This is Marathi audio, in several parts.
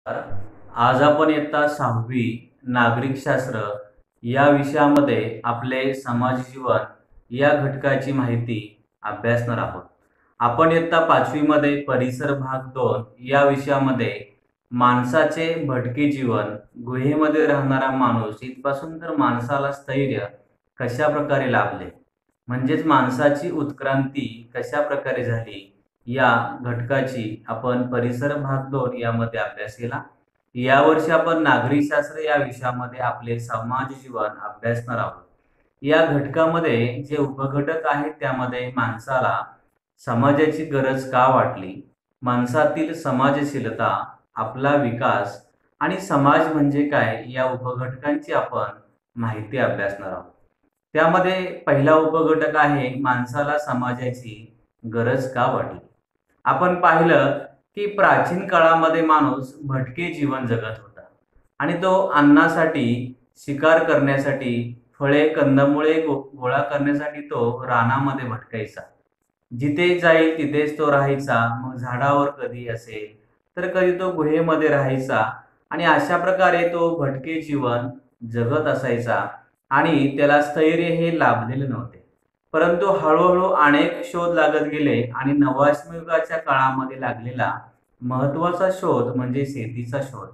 तर आज आपण इयत्ता 6वी नागरिकशास्त्र या विषयामध्ये आपले समाज जीवन या घटकाची माहिती अभ्यासणार आहोत. आपण इयत्ता 5वी मध्ये परिसर भाग 2 या विषयामध्ये माणसाचे भटके जीवन, गुहेमध्ये राहणारा माणूस इथपासून तर माणसाला स्थैर्य कशा प्रकारे लाभले, म्हणजेच माणसाची उत्क्रांती कशा प्रकारे झाली या घटकाची आपण परिसर भाग 2 यामध्ये अभ्यास केला. यावर्षी आपण नागरिकशास्त्र या विषयामध्ये आपले समाज जीवन अभ्यासणार आहोत. या घटकामध्ये जे उपघटक आहेत त्यामध्ये माणसाला समाजाची गरज का वाटली, माणसातील समाजशीलता, आपला विकास आणि समाज म्हणजे काय या उपघटकांची आपण माहिती अभ्यासणार आहोत. त्यामध्ये पहिला उपघटक आहे माणसाला समाजाची गरज का वाटली. आपण पाहिलं की प्राचीन काळामध्ये माणूस भटके जीवन जगत होता आणि तो अन्नासाठी, शिकार करण्यासाठी, फळे कंदमुळे गोळा करण्यासाठी तो रानामध्ये भटकायचा. जिथे जाईल तिथेच तो राहायचा. मग झाडावर कधी असेल तर कधी तो गुहेमध्ये राहायचा आणि अशा प्रकारे तो भटके जीवन जगत असायचा आणि त्याला स्थैर्य हे लाभलेले नव्हते. परंतु हळूहळू अनेक शोध लागत गेले आणि नवश्मयुगाच्या काळामध्ये लागलेला महत्त्वाचा शोध म्हणजे शेतीचा शोध.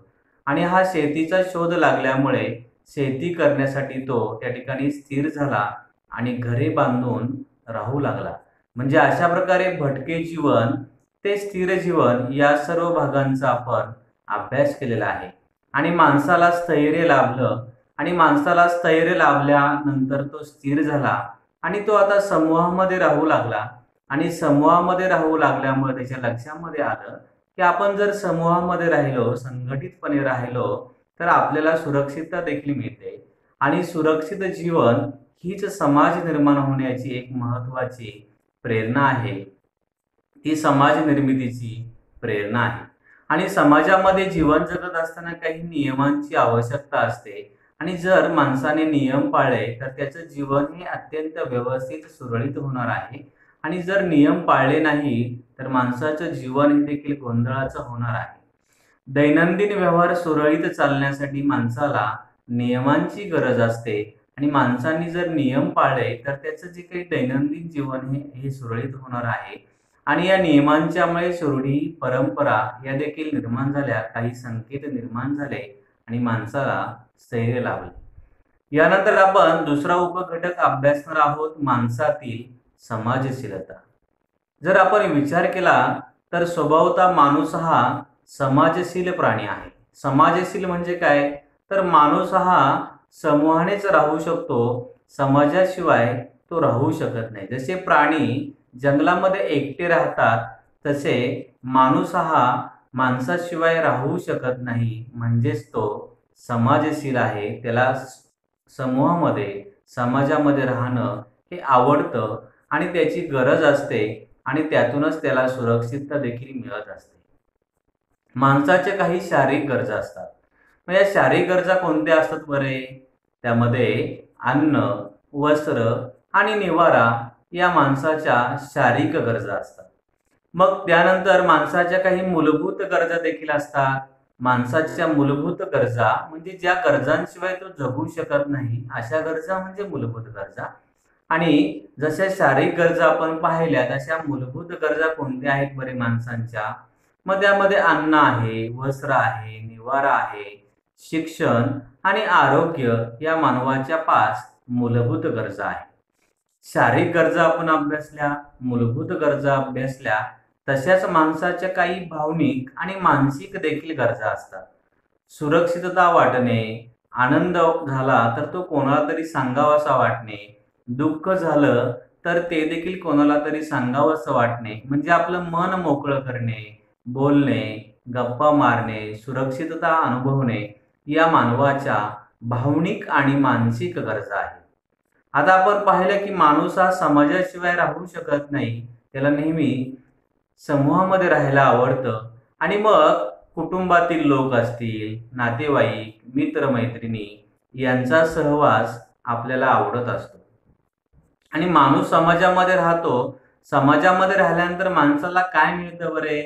आणि हा शेतीचा शोध लागल्यामुळे शेती करण्यासाठी तो त्या ठिकाणी स्थिर झाला आणि घरे बांधून राहू लागला. म्हणजे अशा प्रकारे भटके जीवन ते स्थिर जीवन या सर्व भागांचा आपण अभ्यास केलेला आहे. आणि माणसाला स्थैर्य लाभलं आणि माणसाला स्थैर्य लाभल्यानंतर तो स्थिर झाला आणि तो आता समूहामध्ये राहू लागला. आणि समूहामध्ये राहू लागल्यामुळे त्याच्या लक्षामध्ये आलं की आपण जर समूहामध्ये राहिलो, संघटितपणे राहिलो तर आपल्याला सुरक्षितता देखील मिळते. आणि सुरक्षित जीवन हीच समाज निर्माण होण्याची एक महत्त्वाची प्रेरणा आहे. ती समाज निर्मितीची प्रेरणा आहे. आणि समाजामध्ये जीवन जगत असताना काही नियमांची आवश्यकता असते आणि जर माणसाने नियम पाळले तर त्याचं जीवन हे अत्यंत व्यवस्थित सुरळीत होणार आहे. आणि जर नियम पाळले नाही तर माणसाचं जीवन हे देखील गोंधळाचं होणार आहे. दैनंदिन व्यवहार सुरळीत चालण्यासाठी माणसाला नियमांची गरज असते आणि माणसांनी जर नियम पाळले तर त्याचं जे काही दैनंदिन जीवन हे सुरळीत होणार आहे. आणि या नियमांच्यामुळे रूढी, परंपरा या देखील निर्माण झाल्या, काही संकेत निर्माण झाले आणि माणसाला स्थैर्य लाभले. यानंतर आपण दुसरा उपघटक अभ्यासणार आहोत, माणसातील समाजशीलता. जर आपण विचार केला तर स्वभावतः माणूस हा समाजशील प्राणी आहे. समाजशील म्हणजे काय, तर माणूस हा समूहानेच राहू शकतो, समाजाशिवाय तो राहू शकत नाही. जसे प्राणी जंगलामध्ये एकटे राहतात तसे माणूस हा माणसाशिवाय राहू शकत नाही. म्हणजेच तो समाजशील आहे. त्याला समूहामध्ये, समाजामध्ये राहणं हे आवडतं आणि त्याची गरज असते आणि त्यातूनच त्याला सुरक्षितता देखील मिळत असते. माणसाच्या काही शारीरिक गरजा असतात. मग या शारीरिक गरजा कोणत्या असतात बरे, त्यामध्ये अन्न, वस्त्र आणि निवारा या माणसाच्या शारीरिक गरजा असतात. मग त्यानंतर माणसाच्या काही मूलभूत गरजा देखील असतात. माणसाच्या मूलभूत गरजा म्हणजे ज्या गरजांशिवाय तो जगू शकत नाही अशा गरजा म्हणजे मूलभूत गरजा. आणि जशा शारीरिक गरजा आपण पाहिल्या तशा मूलभूत गरजा कोणत्या आहेत बरे माणसांच्या, मग त्यामध्ये अन्न आहे, वस्त्र आहे, निवारा आहे, शिक्षण आणि आरोग्य या मानवाच्या 5 मूलभूत गरजा आहेत. शारीरिक गरजा आपण अभ्यासल्या, मूलभूत गरजा अभ्यासल्या, तशाच माणसाच्या काही भावनिक आणि मानसिक देखील गरजा असतात. सुरक्षितता वाटणे, आनंद झाला तर तो कोणाला तरी सांगावासा वाटणे, दुःख झालं तर ते देखील कोणाला तरी सांगावंसं वाटणे, म्हणजे आपलं मन मोकळं करणे, बोलणे, गप्पा मारणे, सुरक्षितता अनुभवणे या मानवाच्या भावनिक आणि मानसिक गरजा आहेत. आता आपण पाहिलं की माणूस हा समाजाशिवाय राहू शकत नाही. त्याला नेहमी समूहामध्ये राहायला आवडतं आणि मग कुटुंबातील लोक असतील, नातेवाईक, मित्रमैत्रिणी यांचा सहवास आपल्याला आवडत असतो. आणि माणूस समाजामध्ये राहतो. समाजामध्ये राहिल्यानंतर माणसाला काय मिळतं बरे,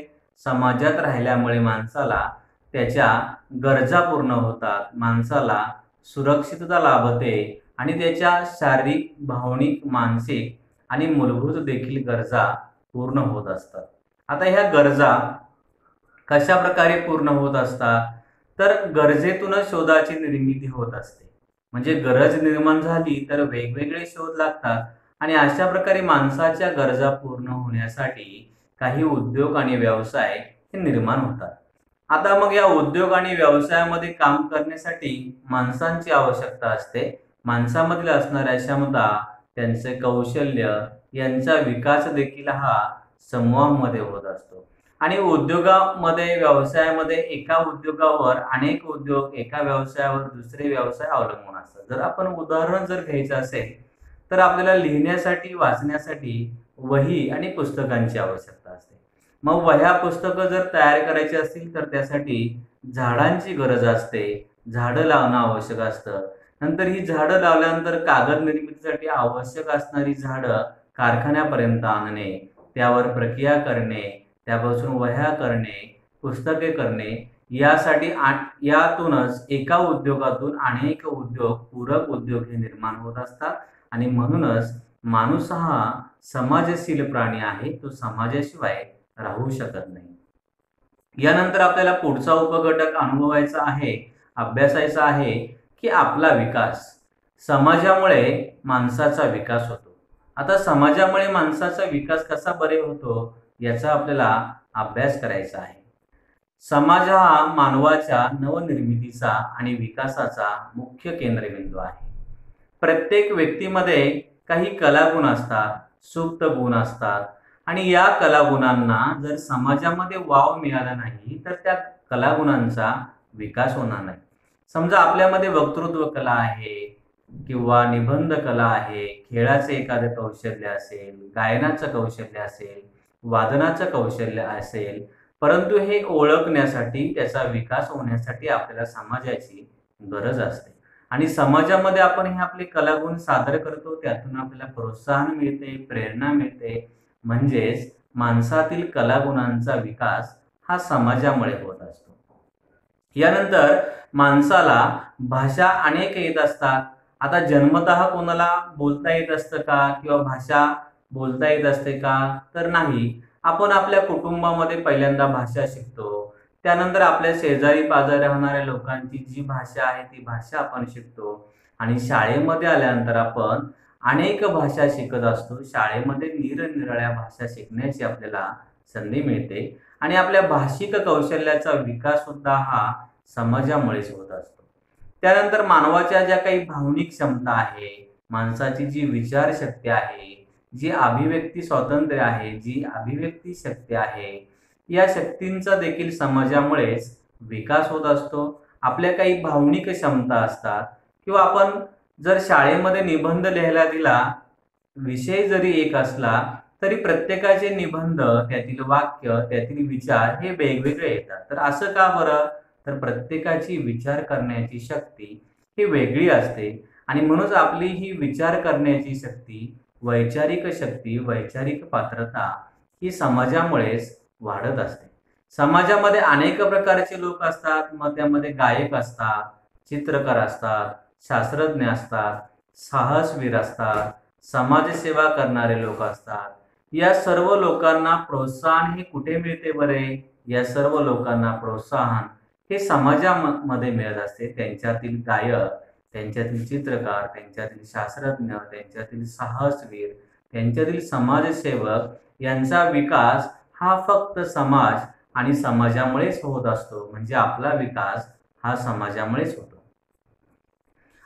समाजात राहिल्यामुळे माणसाला त्याच्या गरजा पूर्ण होतात, माणसाला सुरक्षितता लाभते आणि त्याच्या शारीरिक, भावनिक, मानसिक आणि मूलभूत देखील गरजा पूर्ण होत असतात. आता ह्या गरजा कशा प्रकारे पूर्ण होत असतात? तर गरजेतूनच शोधाची निर्मिती होत असते. म्हणजे गरज निर्माण झाली तर वेगवेगळे शोध लागतात आणि अशा प्रकारे माणसाच्या गरजा पूर्ण होण्यासाठी काही उद्योग आणि व्यवसाय हे निर्माण होतात. आता मग या उद्योग आणि व्यवसायामध्ये काम करण्यासाठी माणसांची आवश्यकता असते. माणसामधील असणाऱ्या क्षमता, त्यांचे कौशल्य यांचा विकास देखील हा समूहामध्ये होत असतो. आणि उद्योगामध्ये, व्यवसायामध्ये एका उद्योगावर अनेक उद्योग, एका व्यवसायावर दुसरे व्यवसाय अवलंबून असतात. जर आपण उदाहरण घ्यायचं असेल तर आपल्याला लिहिण्यासाठी, वाचण्यासाठी वही आणि पुस्तकांची आवश्यकता असते. मग वह्या, पुस्तकं जर तयार करायची असतील तर त्यासाठी झाडांची गरज असते. झाडं लावणं आवश्यक असतं. नंतर ही झाडं लावल्यानंतर कागद निर्मितीसाठी आवश्यक असणारी झाडं कारखान्यापर्यंत आणणे, त्यावर प्रक्रिया करणे, त्यापासून वह्या करणे, पुस्तके करणे, यासाठी यातूनच एका उद्योगातून अनेक उद्योग, पूरक उद्योग हे निर्माण होत असतात. आणि म्हणूनच माणूस हा समाजशील प्राणी आहे. तो समाजाशिवाय राहू शकत नाही. यानंतर आपल्याला पुढचा उपघटक अनुभवायचा आहे, अभ्यासायचा आहे, की आपला विकास. समाजामुळे माणसाचा विकास होतो. आता समाजामुळे माणसाचा विकास कसा बरे होतो याचा आपल्याला अभ्यास करायचा आहे. समाज हा मानवाच्या नवनिर्मितीचा आणि विकासाचा मुख्य केंद्रबिंदू आहे. प्रत्येक व्यक्तीमध्ये काही कलागुण असतात, सुप्त गुण असतात आणि या कलागुणांना जर समाजामध्ये वाव मिळाला नाही तर त्या कलागुणांचा विकास होणार नाही. समजा आपल्यामध्ये वक्तृत्व कला आहे किंवा निबंध कला आहे, खेळाचे एखादं कौशल्य असेल, गायनाचं कौशल्य असेल, वादनाचं कौशल्य असेल, परंतु हे ओळखण्यासाठी, त्याचा विकास होण्यासाठी आपल्याला समाजाची गरज असते. आणि समाजामध्ये आपण हे आपले कलागुण सादर करतो, त्यातून आपल्याला प्रोत्साहन मिळते, प्रेरणा मिळते. म्हणजेच माणसातील कलागुणांचा विकास हा समाजामुळे होत असतो. यानंतर माणसाला भाषा अनेक येत असतात. आता जन्मतः कोणाला बोलता येत असतं का किंवा भाषा बोलता येत असते का? तर नाही. आपण आपल्या कुटुंबामध्ये पहिल्यांदा भाषा शिकतो. त्यानंतर आपल्या शेजारी पाजारी राहणाऱ्या लोकांची जी भाषा आहे ती भाषा आपण शिकतो आणि शाळेमध्ये आल्यानंतर आपण अनेक भाषा शिकत असतो. शाळेमध्ये निरनिराळ्या भाषा शिकण्याची आपल्याला संधी मिळते आणि आपल्या भाषिक कौशल्याचा विकास सुद्धा हा समाजामुळेच होत असतो. त्यानंतर मानवाच्या ज्या काही भावनिक क्षमता आहे, माणसाची जी विचारशक्ती आहे, जी अभिव्यक्ती स्वातंत्र्य आहे, जी अभिव्यक्ती शक्ती आहे, या शक्तींचा देखील समाजामुळेच विकास होत असतो. आपल्या काही भावनिक क्षमता असतात किंवा आपण जर शाळेमध्ये निबंध लिहायला दिला, विषय जरी एक असला तरी प्रत्येकाचे निबंध, त्यातील वाक्य, त्यातील विचार हे वेगवेगळे येतात. तर असं का बरं? तर प्रत्येकाची विचार करण्याची शक्ती ही वेगळी असते आणि म्हणूनच आपली ही विचार करण्याची शक्ती, वैचारिक शक्ती, वैचारिक पात्रता ही समाजामुळेच वाढत असते. समाजामध्ये अनेक प्रकारचे लोक असतात. मग त्यामध्ये गायक असतात, चित्रकार असतात, शास्त्रज्ञ असतात, साहसवीर असतात, समाजसेवा करणारे लोक असतात. या सर्व लोकांना प्रोत्साहन हे कुठे मिळते बरे? या सर्व लोकांना प्रोत्साहन हे समाजामध्ये मिळत असते. त्यांच्यातील गायक, त्यांच्यातील चित्रकार, त्यांच्यातील शास्त्रज्ञ, त्यांच्यातील साहसवीर, त्यांच्यातील समाजसेवक यांचा विकास हा फक्त समाज आणि समाजामुळेच होत असतो. म्हणजे आपला विकास हा समाजामुळेच होतो.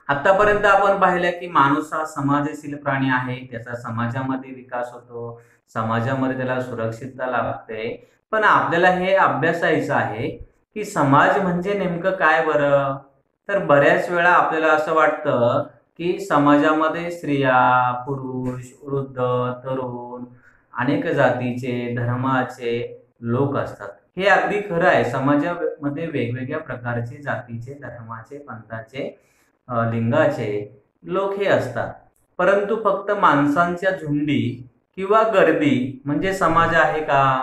आतापर्यंत आपण पाहिलं की माणूस हा समाजशील प्राणी आहे. त्याचा समाजामध्ये विकास होतो, समाजामध्ये त्याला सुरक्षितता लाभते. पण आपल्याला हे अभ्यासायचं आहे की समाज म्हणजे नेमकं काय बरं? तर बऱ्याच वेळा आपल्याला असं वाटतं की समाजामध्ये स्त्रिया, पुरुष, वृद्ध, तरुण, अनेक जातीचे, धर्माचे लोक असतात. हे अगदी खरं आहे. समाजामध्ये वेगवेगळ्या प्रकारचे जातीचे, धर्माचे, पंथाचे, लिंगाचे लोक हे असतात. परंतु फक्त माणसांच्या झुंडी किंवा गर्दी म्हणजे समाज आहे का?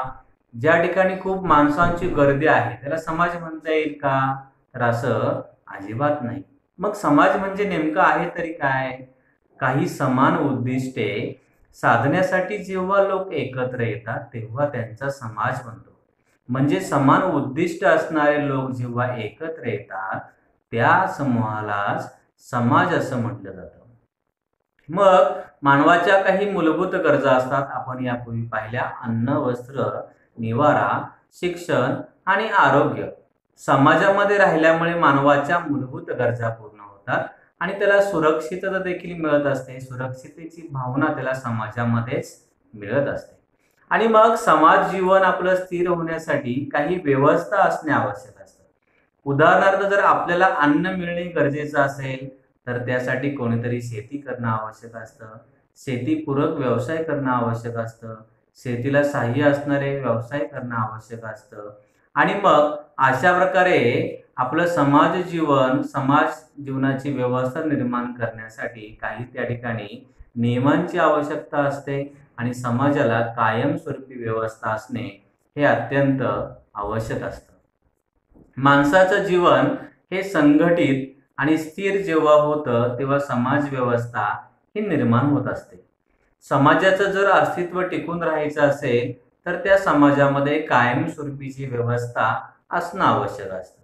ज्या ठिकाणी खूप माणसांची गर्दी आहे त्याला समाज म्हणता येईल का? तर असं अजिबात नाही. मग समाज म्हणजे नेमकं आहे तरी काय? काही समान उद्दिष्टे साधण्यासाठी जेव्हा लोक एकत्र येतात तेव्हा त्यांचा समाज बनतो. म्हणजे समान उद्दिष्ट असणारे लोक जेव्हा एकत्र येतात त्या समूहालाच समाज असं म्हटलं जातं. मग मानवाच्या काही मूलभूत गरजा असतात. आपण यापूर्वी पाहिल्या: अन्न, वस्त्र, निवारा, शिक्षण आणि आरोग्य. समाजामध्ये राहिल्यामुळे मानवाच्या मूलभूत गरजा पूर्ण होतात आणि त्याला सुरक्षितता देखील मिळत असते. सुरक्षितेची भावना त्याला समाजामध्येच मिळत असते. आणि मग समाज जीवन आपलं स्थिर होण्यासाठी काही व्यवस्था असणे आवश्यक असतं. उदाहरणार्थ, जर आपल्याला अन्न मिळणे गरजेचं असेल तर त्यासाठी कोणीतरी शेती करणं आवश्यक असतं. शेतीपूरक व्यवसाय करणं आवश्यक असतं. शेतीला सहाय्य असणारे व्यवसाय करणं आवश्यक असतं. आणि मग अशा प्रकारे आपलं समाज जीवनाची व्यवस्था निर्माण करण्यासाठी काही त्या ठिकाणी नियमांची आवश्यकता असते आणि समाजाला कायमस्वरूपी व्यवस्था असणे हे अत्यंत आवश्यक असतं. माणसाचं जीवन हे संघटित आणि स्थिर जेव्हा होतं तेव्हा समाज व्यवस्था ही निर्माण होत असते. समाजाचं जर अस्तित्व टिकून राहायचं असेल तर त्या समाजामध्ये कायमस्वरूपीची व्यवस्था असणं आवश्यक असतं.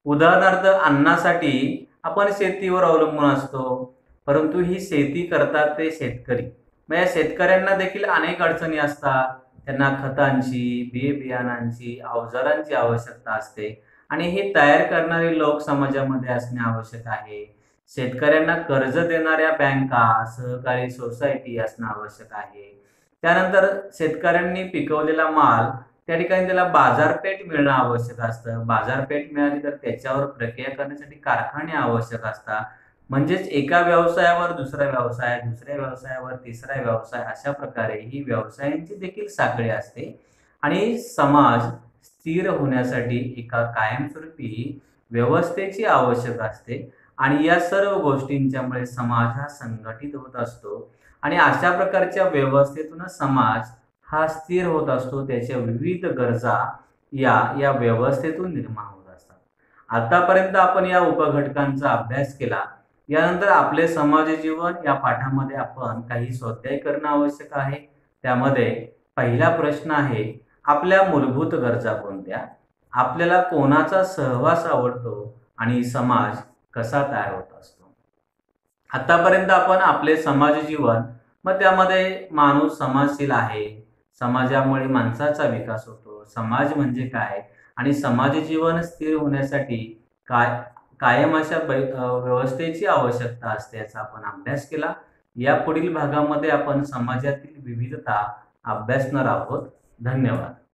उदाहरणार्थ, अन्नासाठी आपण शेतीवर अवलंबून असतो, परंतु ही शेती करतात ते शेतकरी. मग या शेतकऱ्यांना देखील अनेक अडचणी असतात. त्यांना खतांची, बियाणांची, अवजारांची आवश्यकता असते आणि हे तयार करणारे लोक समाजामध्ये असणे आवश्यक आहे. शेतकऱ्यांना कर्ज देणाऱ्या बँका, सहकारी सोसायटी असणं आवश्यक आहे. त्यानंतर शेतकऱ्यांनी पिकवलेला माल त्या ठिकाणी त्याला बाजारपेठ मिळणं आवश्यक असतं. बाजारपेठ मिळाली तर त्याच्यावर प्रक्रिया करण्यासाठी कारखाने आवश्यक असतात. म्हणजेच एका व्यवसायावर दुसरा व्यवसाय, दुसऱ्या व्यवसायावर तिसरा व्यवसाय, अशा प्रकारे ही व्यवसायांची देखील साखळी असते. आणि समाज स्थिर होण्यासाठी एका कायमस्वरूपी व्यवस्थेची आवश्यक असते आणि या सर्व गोष्टींच्यामुळे समाज हा संघटित होत असतो आणि अशा प्रकारच्या व्यवस्थेतूनच समाज हा स्थिर होत असतो. त्याच्या विविध गरजा या या व्यवस्थेतून निर्माण होत असतात. आतापर्यंत आपण या उपघटकांचा अभ्यास केला. यानंतर आपले समाज जीवन या पाठामध्ये आपण काही स्वाध्याय करणं आवश्यक आहे. त्यामध्ये पहिला प्रश्न आहे: आपल्या मूलभूत गरजा कोणत्या? आपल्याला कोणाचा सहवास आवडतो आणि समाज कसा तयार होत असतो? आतापर्यंत आपण आपले समाज जीवन, मग त्यामध्ये माणूस समाजशील आहे, समाजामुळे माणसाचा विकास होतो, समाज म्हणजे काय आणि समाज जीवन स्थिर होण्यासाठी काय कायम अशा व्यवस्थेची आवश्यकता असते याचा आपण अभ्यास केला. या पुढील भागामध्ये आपण समाजातील विविधता अभ्यासणार आहोत. धन्यवाद.